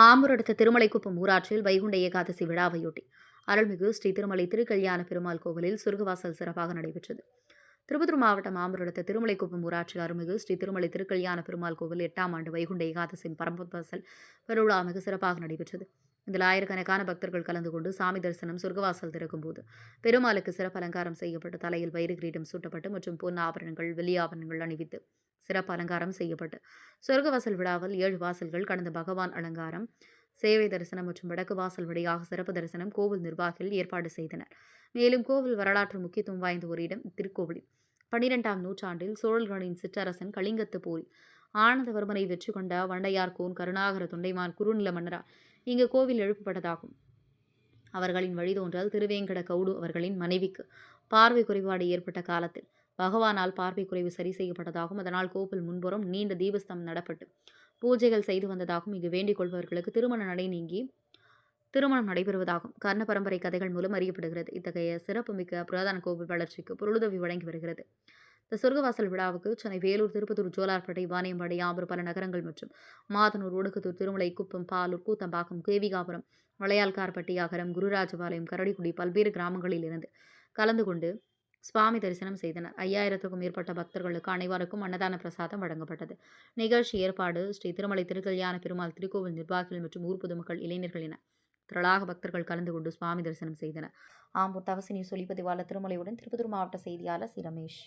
ஆம்பூர் அடுத்த திருமலைக்குப்பம் ஊராட்சியில் வைகுண்ட ஏகாதசி விழாவையொட்டி அருள்மிகு ஸ்ரீ திருமலை திருக்கல்யாண பெருமாள் கோவிலில் சொர்க்கவாசல் சிறப்பாக நடைபெற்றது. திருப்பத்தூர் மாவட்டம் ஆம்பூர் அடுத்த திருமலைக்குப்பம் ஊராட்சியில் அருள்மிகு ஸ்ரீ திருமலை திருக்கல்யாண பெருமாள் கோவில் 8ஆம் ஆண்டு வைகுண்ட ஏகாதசியின் பரமபதவாசல் பெருவிழா மிக சிறப்பாக நடைபெற்றது. இதில் ஆயிரக்கணக்கான பக்தர்கள் கலந்து கொண்டு சாமி தரிசனம், சொர்க்கவாசல் திறக்கும் போது பெருமாளுக்கு சிறப்பு அலங்காரம் செய்யப்பட்டு தலையில் வைர கிரீடம் சூட்டப்பட்டு மற்றும் பொன் ஆபரணங்கள், வெள்ளி ஆபரணங்கள் அணிவித்து சிறப்பு அலங்காரம் செய்யப்பட்டு சொர்க்கவாசல் விழாவில் 7 வாசல்கள் கடந்த பகவான் அலங்காரம், சேவை தரிசனம் மற்றும் வடக்கு வாசல் வழியாக சிறப்பு தரிசனம் கோவில் நிர்வாகிகள் ஏற்பாடு செய்தனர். மேலும் கோவில் வரலாற்று முக்கியத்துவம் வாய்ந்த ஒரு இடம் திருக்கோவிலில் 12ஆம் நூற்றாண்டில் சோழர்களின் சிற்றரசன் கலிங்கத்து போரில் ஆனந்தவர்மனை வெற்றி கொண்ட வண்டையார் கோன் கருணாகர தொண்டைமான் குறுநில மன்னரால் இங்கு கோவில் எழுப்பப்பட்டதாகும். அவர்களின் வழிதோன்றல் திருவேங்கட கவுடு அவர்களின் மனைவிக்கு பார்வை குறைபாடு ஏற்பட்ட காலத்தில் பகவானால் பார்வை குறைவு சரி செய்யப்பட்டதாகவும், அதனால் கோவில் முன்புறம் நீண்ட தீபஸ்தம் நடப்பட்டு பூஜைகள் செய்து வந்ததாகவும், இங்கு வேண்டிக் கொள்பவர்களுக்கு திருமண நடை நீங்கி திருமணம் நடைபெறுவதாகவும் கர்ண பரம்பரை கதைகள் மூலம் அறியப்படுகிறது. இத்தகைய சிறப்புமிக்க புராதன கோவில் வளர்ச்சிக்கு பொருளுதவி வழங்கி வருகிறது. இந்த சொர்க்கவாசல் விழாவுக்கு சென்னை, வேலூர், திருப்பத்தூர், ஜோலார்பேட்டை, வாணியம்பாடி, ஆம்பூர், பல நகரங்கள் மற்றும் மாதனூர், ஒடுக்குத்தூர், திருமலை, குப்பம், பாலூர், கூத்தம்பாக்கம், கேவிகாபுரம், வளையால்கார்பட்டி, அகரம், குருராஜபாளையம், கரடிக்குடி பல்வேறு கிராமங்களில் இருந்து கலந்து கொண்டு சுவாமி தரிசனம் செய்தனர். 5000க்கும் மேற்பட்ட பக்தர்களுக்கு அனைவருக்கும் அன்னதான பிரசாதம் வழங்கப்பட்டது. நிகழ்ச்சி ஏற்பாடு ஸ்ரீ திருமலை திருக்கல்யாண பெருமாள் திருக்கோவில் நிர்வாகிகள் மற்றும் ஊர் பொதுமக்கள், இளைஞர்கள் என திரளாக பக்தர்கள் கலந்து கொண்டு சுவாமி தரிசனம் செய்தனர். ஆம்பூர் தவசி நியூஸ் ஒளிப்பதிவாளர் திருமலையுடன் திருப்பத்தூர் மாவட்ட செய்தியாளர் சி. ரமேஷ்.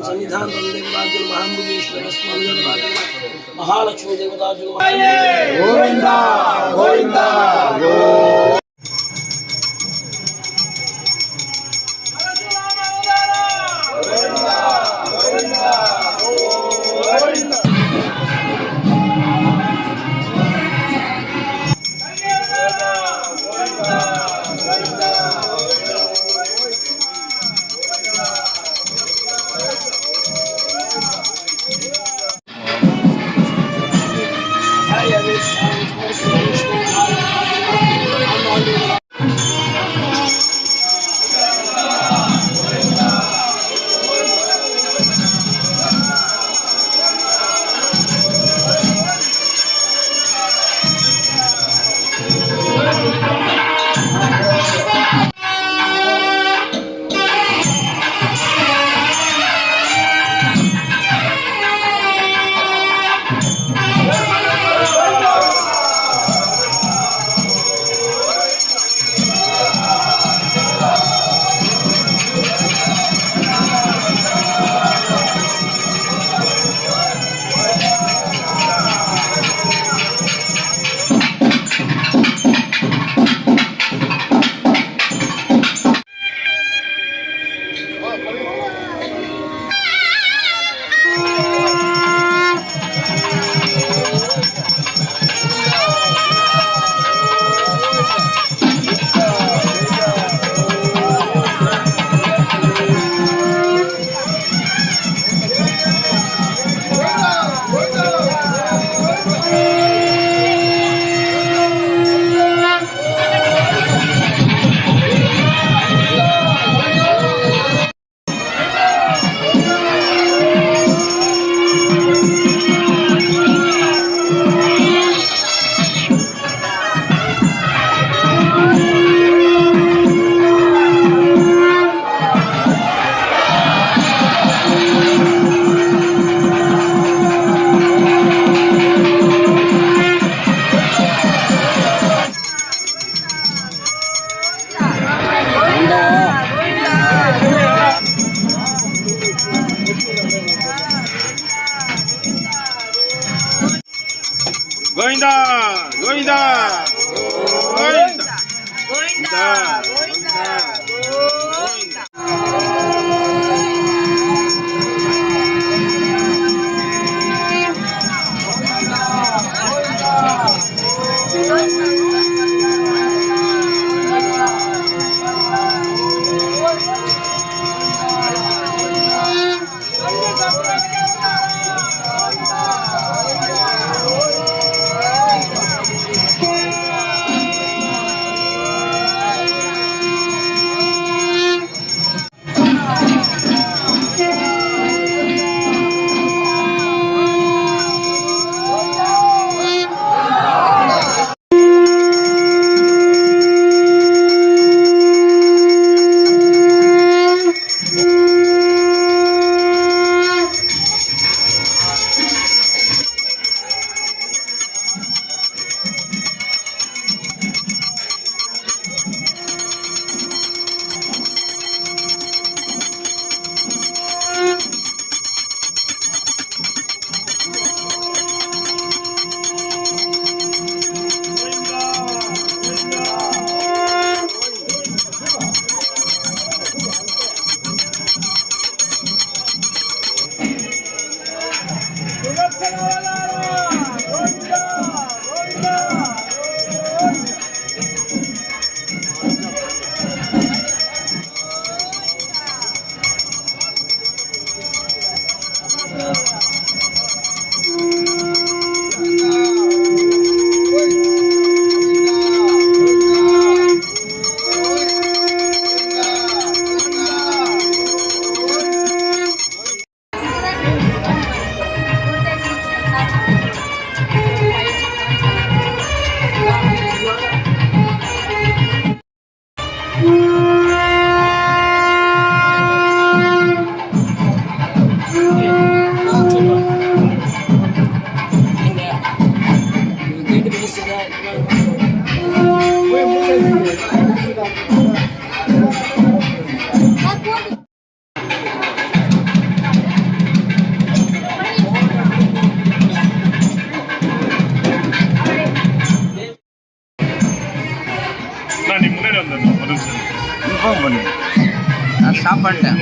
संविधान महालक्ष्मी देवता गोविंदा गोविंदा கோவிந்தா கோவிந்தா கோவிந்தா கோவிந்தா கோவிந்தா கோவிந்தா. நீ முன்னாடி வந்துடணும் ஒரு நிமிஷம் இன்ஃபார்ம் பண்ணு. நான் ஸ்டாப் பண்ணிட்டேன்.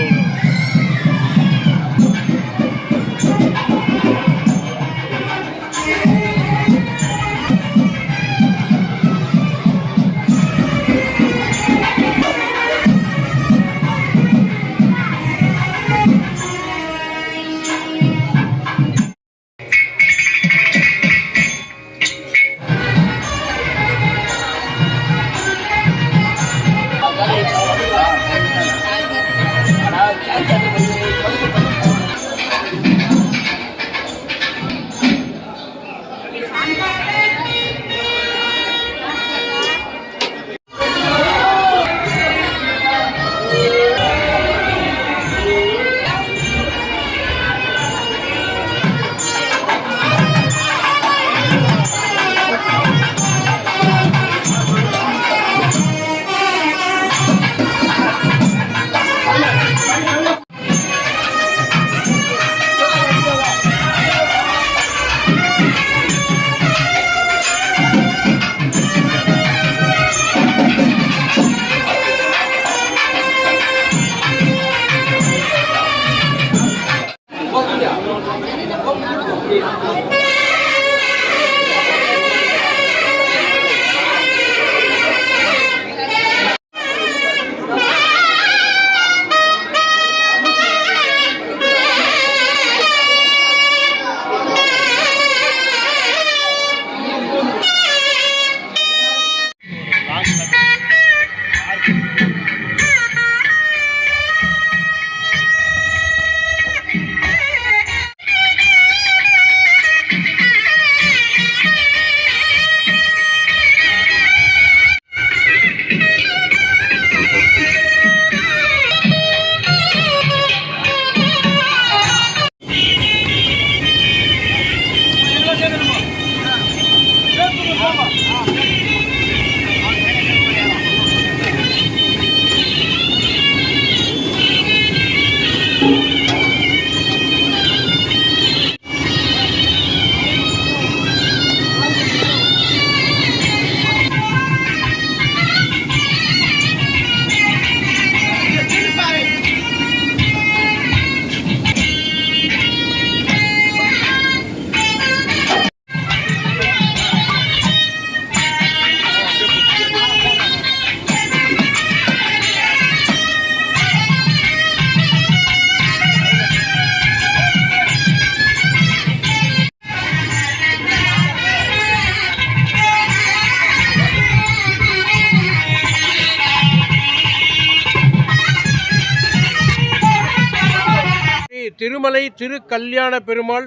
திருமலை திருக்கல்யாண பெருமாள்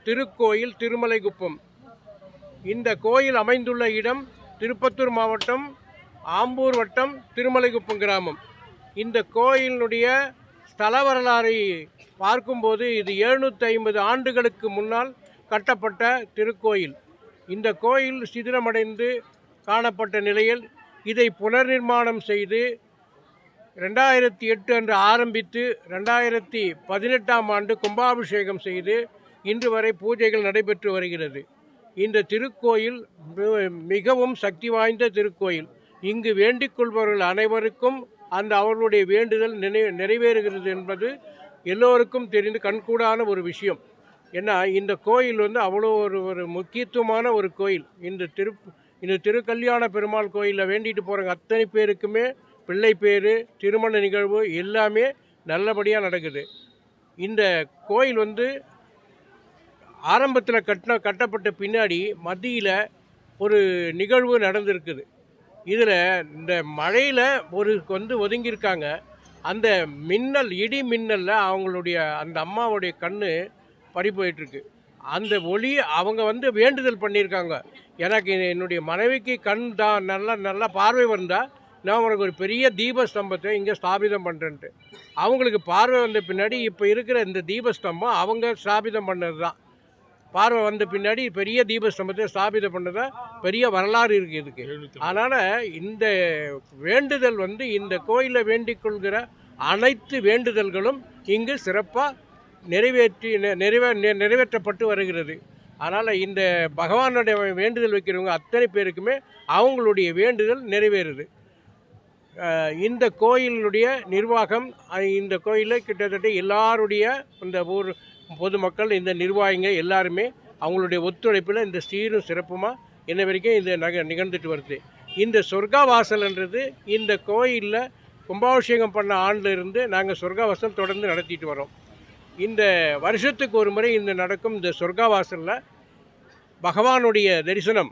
திருக்கோயில் திருமலைக்குப்பம். இந்த கோயில் அமைந்துள்ள இடம் திருப்பத்தூர் மாவட்டம் ஆம்பூர் வட்டம் திருமலைக்குப்பம் கிராமம். இந்த கோயிலினுடைய ஸ்தல வரலாறை பார்க்கும்போது இது 750 ஆண்டுகளுக்கு முன்னால் கட்டப்பட்ட திருக்கோயில். இந்த கோயில் சிதிலமடைந்து காணப்பட்ட நிலையில் இதை புனர்நிர்மாணம் செய்து 2008 அன்று ஆரம்பித்து 2018ஆம் ஆண்டு கும்பாபிஷேகம் செய்து இன்று வரை பூஜைகள் நடைபெற்று வருகிறது. இந்த திருக்கோயில் மிகவும் சக்தி வாய்ந்த திருக்கோயில். இங்கு வேண்டிக் கொள்பவர்கள் அனைவருக்கும் அவர்களுடைய வேண்டுதல் நிறைவேறுகிறது என்பது எல்லோருக்கும் தெரிந்து கண்கூடான ஒரு விஷயம். ஏன்னா இந்த கோயில் அவ்வளோ ஒரு முக்கியத்துவமான ஒரு கோயில். இந்த திருக்கல்யாண பெருமாள் கோயிலில் வேண்டிட்டு போகிறவங்க அத்தனை பேருக்குமே பிள்ளை பேர், திருமண நிகழ்வு எல்லாமே நல்லபடியாக நடக்குது. இந்த கோயில் ஆரம்பத்தில் கட்டப்பட்ட பின்னாடி மத்தியில் ஒரு நிகழ்வு நடந்திருக்குது. இதில் இந்த மழையில் ஒதுங்கியிருக்காங்க. அந்த இடி மின்னலில் அவங்களுடைய அந்த அம்மாவுடைய கண் பறி போயிட்டுருக்கு. அந்த ஒளி அவங்க வேண்டுதல் பண்ணியிருக்காங்க, எனக்கு என்னுடைய மனைவிக்கு கண் தான் நல்லா பார்வை வந்தால் நான் உனக்கு ஒரு பெரிய தீபஸ்தம்பத்தை இங்கே ஸ்தாபிதம் பண்ணுறேன்ட்டு. அவங்களுக்கு பார்வை வந்த பின்னாடி இப்போ இருக்கிற இந்த தீபஸ்தம்பம் அவங்க ஸ்தாபிதம் பண்ணது தான். பார்வை வந்த பின்னாடி பெரிய தீபஸ்தம்பத்தை ஸ்தாபிதம் பண்ணதா பெரிய வரலாறு இருக்குது இதுக்கு. அதனால் இந்த வேண்டுதல் இந்த கோயிலில் வேண்டிக் கொள்கிற அனைத்து வேண்டுதல்களும் இங்கு சிறப்பாக நிறைவேற்றப்பட்டு வருகிறது. அதனால் இந்த பகவானுடைய வேண்டுதல் வைக்கிறவங்க அத்தனை பேருக்குமே அவங்களுடைய வேண்டுதல் நிறைவேறுது. இந்த கோயிலுடைய நிர்வாகம், இந்த கோயிலில் கிட்டத்தட்ட எல்லாருடைய இந்த ஊர் பொதுமக்கள், இந்த நிர்வாகிங்க எல்லாருமே அவங்களுடைய ஒத்துழைப்பில் இந்த சீரும் சிறப்புமாக இன்ன வரைக்கும் இந்த நிகழ்ந்துட்டு வருது. இந்த சொர்க்கவாசல்ன்றது இந்த கோயிலில் கும்பாபிஷேகம் பண்ண ஆண்டிலிருந்து நாங்கள் சொர்க்கவாசல் தொடர்ந்து நடத்திட்டு வரோம். இந்த வருஷத்துக்கு ஒரு முறை நடக்கும் இந்த சொர்க்கவாசலில் பகவானுடைய தரிசனம்,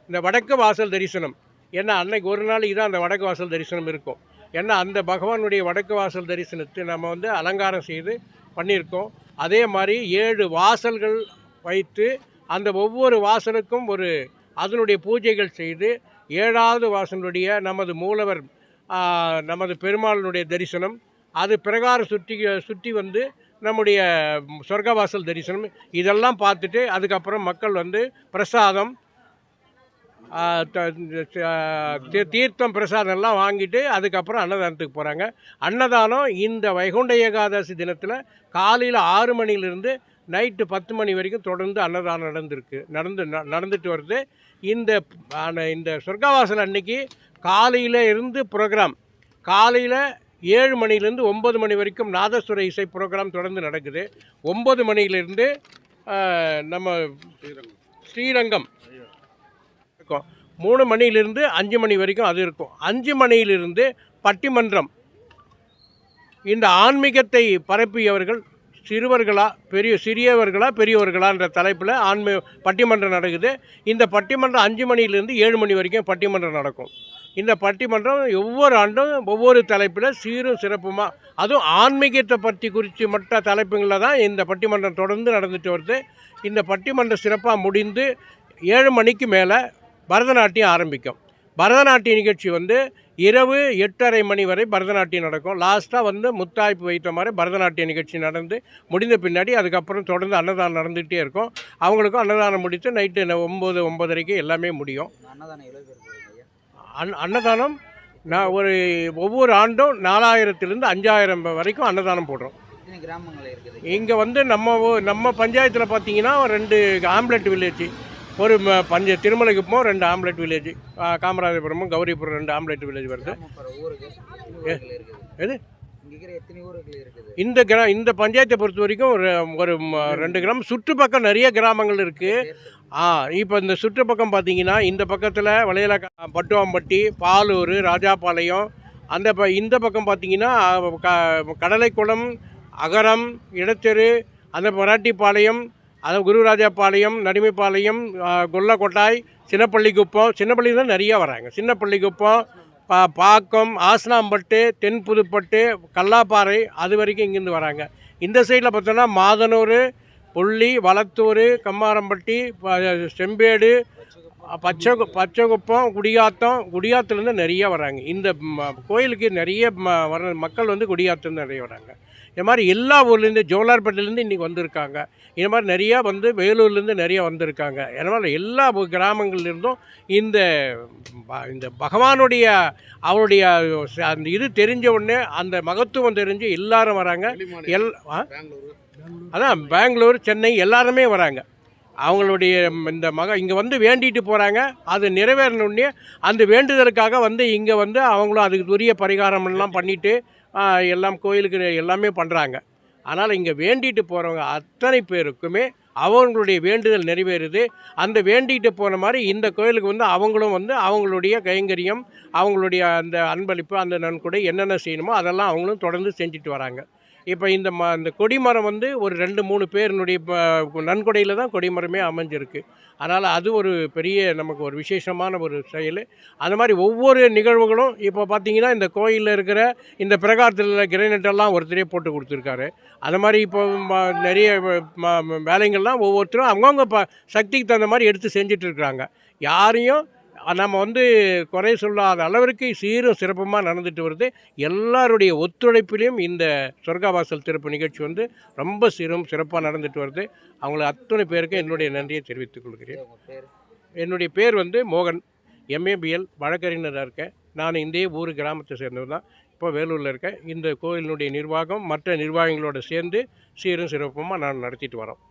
இந்த வடக்கு வாசல் தரிசனம். ஏன்னா அன்னைக்கு ஒரு நாளைக்கு தான் அந்த வடக்கு வாசல் தரிசனம் இருக்கும். ஏன்னா அந்த பகவானுடைய வடக்கு வாசல் தரிசனத்தை நம்ம அலங்காரம் செய்து பண்ணியிருக்கோம். அதே மாதிரி 7 வாசல்கள் வைத்து அந்த ஒவ்வொரு வாசலுக்கும் அதனுடைய பூஜைகள் செய்து 7வது வாசலுடைய நமது மூலவர் நமது பெருமாளுடைய தரிசனம், அது பிரகாரம் சுற்றி நம்முடைய சொர்க்கவாசல் தரிசனம் இதெல்லாம் பார்த்துட்டு அதுக்கப்புறம் மக்கள் பிரசாதம், தீர்த்தம், பிரசாதம் எல்லாம் வாங்கிட்டு அதுக்கப்புறம் அன்னதானத்துக்கு போகிறாங்க. அன்னதானம் இந்த வைகுண்ட ஏகாதசி தினத்தில் காலையில் 6 மணிலிருந்து நைட்டு 10 மணி வரைக்கும் தொடர்ந்து அன்னதானம் நடந்துட்டு வருது. இந்த சொர்க்கவாசல் அன்னைக்கு காலையில் இருந்து ப்ரோக்ராம், காலையில் 7 மணிலேருந்து 9 மணி வரைக்கும் நாதஸ்வர இசை ப்ரோக்ராம் தொடர்ந்து நடக்குது. 9 மணியிலிருந்து நம்ம ஸ்ரீரங்கம் இருக்கும். 3 மணியிலிருந்து 5 மணி வரைக்கும் அது இருக்கும். 5 மணியிலிருந்து பட்டிமன்றம். இந்த ஆன்மீகத்தை பரப்பியவர்கள் சிறுவர்களா சிறியவர்களா பெரியவர்களான்ற தலைப்பில் பட்டிமன்றம் நடக்குது. இந்த பட்டிமன்றம் 5 மணியிலிருந்து 7 மணி வரைக்கும் பட்டிமன்றம் நடக்கும். இந்த பட்டிமன்றம் ஒவ்வொரு ஆண்டும் ஒவ்வொரு தலைப்பில் சீரும் சிறப்புமாக, அதுவும் ஆன்மீகத்தை பற்றி குறித்து மற்ற தலைப்புகளில் தான் இந்த பட்டிமன்றம் தொடர்ந்து நடந்துட்டு வருது. இந்த பட்டிமன்றம் சிறப்பாக முடிந்து 7 மணிக்கு மேலே பரதநாட்டியம் ஆரம்பிக்கும். பரதநாட்டிய நிகழ்ச்சி இரவு 8:30 மணி வரை பரதநாட்டியம் நடக்கும். லாஸ்ட்டாக முத்தாய்ப்பு வைத்த மாதிரி பரதநாட்டிய நிகழ்ச்சி நடந்து முடிந்த பின்னாடி அதுக்கப்புறம் தொடர்ந்து அன்னதானம் நடந்துகிட்டே இருக்கும். அவங்களுக்கும் அன்னதானம் முடித்து நைட்டு 9-9:30 எல்லாமே முடியும். அன்னதானம் ஒவ்வொரு ஆண்டும் 4000லேருந்து 5000 வரைக்கும் அன்னதானம் போடுறோம். இங்கே நம்ம பஞ்சாயத்தில் பார்த்தீங்கன்னா 2 ஆம்லெட் வில்லேஜ், ஒரு திருமலைக்குப்பம் 2 ஆம்லெட் வில்லேஜ், காமராஜபுரமும் கௌரிபுரம் 2 ஆம்லெட் வில்லேஜ் வருது. எது இந்த பஞ்சாயத்தை பொறுத்த வரைக்கும் ஒரு 2 கிராமம், சுற்றுப்பக்கம் நிறைய கிராமங்கள் இருக்குது. இப்போ இந்த சுற்றுப்பக்கம் பார்த்தீங்கன்னா இந்த பக்கத்தில் வளையல பட்டுவாம்பட்டி, பாலூர், ராஜாபாளையம், இந்த பக்கம் பார்த்தீங்கன்னா கடலைக்குளம், அகரம், இடத்தெரு, அந்த மராட்டிப்பாளையம், குருராஜாபாளையம், நடுமைப்பாளையம், கொல்லக்கொட்டாய், சின்னப்பள்ளி தான் நிறையா வராங்க. சின்னப்பள்ளிக்குப்பம், பாக்கம், ஆசனாம்பட்டு, தென்புதுப்பட்டு, கல்லாப்பாறை அது வரைக்கும் இங்கேருந்து வராங்க. இந்த சைடில் பார்த்தோன்னா மாதனூர், புள்ளி, வளத்தூர், கம்மாரம்பட்டி, செம்பேடு, பச்சைக்குப்பம், குடியாத்துலேருந்து நிறைய வராங்க. இந்த கோயிலுக்கு நிறைய வர மக்கள் வந்து குடியாத்துலேருந்து நிறைய வராங்க. இது மாதிரி எல்லா ஊர்லேருந்து, ஜோலார்பேட்டையிலேருந்து இன்றைக்கி வந்திருக்காங்க. இது மாதிரி நிறையா வந்து வேலூர்லேருந்து நிறைய வந்திருக்காங்க. அதனால் எல்லா கிராமங்கள்லேருந்தும் இந்த இந்த பகவானுடைய அவருடைய அந்த இது தெரிஞ்ச உடனே, அந்த மகத்துவம் தெரிஞ்சு எல்லாரும் வராங்க. அதான் பெங்களூர், சென்னை எல்லாருமே வராங்க. அவங்களுடைய இந்த இங்கே வந்து வேண்டிட்டு போகிறாங்க. அது நிறைவேறணுன்னே அந்த வேண்டுதலுக்காக வந்து இங்கே வந்து அவங்களும் அதுக்கு உரிய பரிகாரமெல்லாம் பண்ணிவிட்டு எல்லாம் கோயிலுக்கு எல்லாமே பண்ணுறாங்க. ஆனால் இங்கே வேண்டிட்டு போகிறவங்க அத்தனை பேருக்குமே அவங்களுடைய வேண்டுதல் நிறைவேறுது. அந்த வேண்டிட்டு போன மாதிரி இந்த கோயிலுக்கு வந்து அவங்களும் வந்து அவங்களுடைய கைங்கரியம், அவங்களுடைய அந்த அன்பளிப்பு, அந்த நன்கொடை என்னென்ன செய்யணுமோ அதெல்லாம் அவங்களும் தொடர்ந்து செஞ்சுட்டு வராங்க. இப்போ இந்த கொடிமரம் வந்து ஒரு 2-3 பேருனுடைய நன்கொடையில் தான் கொடிமரமே அமைஞ்சிருக்கு. அதனால் அது ஒரு பெரிய நமக்கு ஒரு விசேஷமான ஒரு செயல். அந்த மாதிரி ஒவ்வொரு நிகழ்வுகளும் இப்போ பார்த்திங்கன்னா, இந்த கோயிலில் இருக்கிற இந்த பிரகாரத்தில் கிரைனட்டெல்லாம் ஒருத்தரே போட்டு கொடுத்துருக்காரு. அது மாதிரி இப்போ நிறைய வேலைங்கள்லாம் ஒவ்வொருத்தரும் அவங்கவுங்க சக்திக்கு தகுந்த மாதிரி எடுத்து செஞ்சிட்ருக்குறாங்க. யாரையும் நம்ம வந்து குறை சொல்லாத அளவிற்கு சீரும் சிறப்புமாக நடந்துட்டு வருது. எல்லாருடைய ஒத்துழைப்பிலையும் இந்த சொர்க்கவாசல் திறப்பு நிகழ்ச்சி வந்து ரொம்ப சிறப்பாக நடந்துட்டு வருது. அவங்கள அத்தனை பேருக்கு என்னுடைய நன்றியை தெரிவித்துக் கொள்கிறேன். என்னுடைய பேர் வந்து மோகன், MABL வழக்கறிஞராக இருக்கேன். நான் இந்த ஊர் கிராமத்தை சேர்ந்தவர் தான். இப்போ வேலூரில் இருக்கேன். இந்த கோயிலினுடைய நிர்வாகம் மற்ற நிர்வாகிகளோடு சேர்ந்து சீரும் சிறப்புமாக நான் நடத்திட்டு வரோம்.